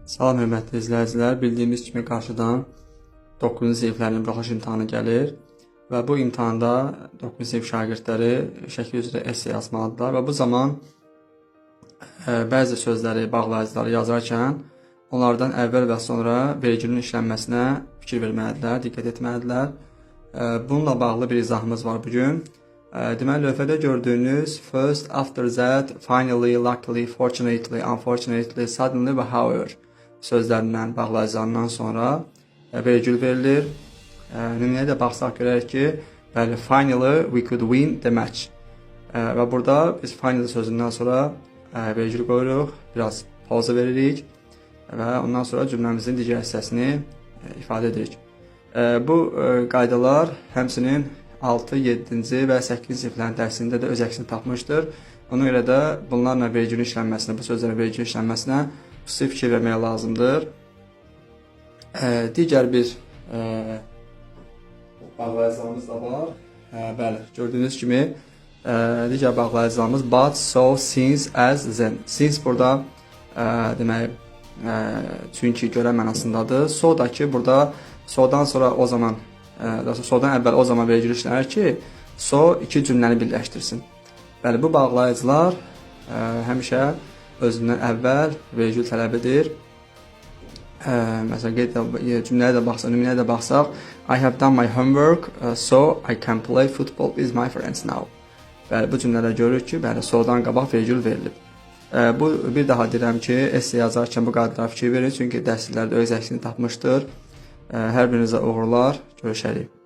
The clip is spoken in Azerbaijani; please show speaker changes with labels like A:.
A: Salam hörmətli izləyicilər, bildiyimiz kimi qarşıdan 9-cu siniflərin buraxılış imtahanı gəlir və bu imtahanda 9-cu sinif şagirdləri şəkil üzrə esse yazmalıdırlar və bu zaman bəzi sözləri, bağlayıcıları yazarkən onlardan əvvəl və sonra vergülün işlənməsinə fikir verməlidirlər, diqqət etməlidirlər. Bununla bağlı bir izahımız var bugün. Deməli, lövhədə gördüyünüz first, after that, finally, luckily, fortunately, unfortunately, suddenly və however sözlərindən, bağlayıcılarından sonra vergül verilir. Nümunəyə də baxsaq görərik ki, bəli, finally, we could win the match. Və burada biz finally sözündən sonra vergül qoyuruq, biraz pauza veririk və ondan sonra cümləmizin digər hissəsini ifadə edirik. Bu qaydalar həmçinin 6, 7-ci və 8-ci siniflərin dərsində də öz əksini tapmışdır. Ona görə də bunlarla vergülün işlənməsinə, bu sözlərin vergülün işlənməsinə xüsusi fikir vermək lazımdır. Digər bir bağlayıcılarımız da var. Bəli, gördüyünüz kimi digər bağlayıcılarımız but, so, since, as, then. Since burada demək, çünki, görə mənasındadır. So da ki, burada so'dan sonra o zaman, so'dan əvvəl o zaman vergül işlənir ki, so iki cümləni birləşdirsin. Bəli, bu bağlayıcılar həmişə özündən əvvəl vergül tələb edir. Məsələn, cümləyə də baxsaq, nümunəyə də baxsaq, I have done my homework, so I can play football with my friends now. Bəli, bu cümlədə görürük ki, bəli, so'dan qabaq vergül verilib. Bu bir daha deyirəm ki, esse yazarkən bu qaydalara fikir verin, çünki dərsliklərdə öz əksini tapmışdır. Hər birinizə uğurlar, görüşərik.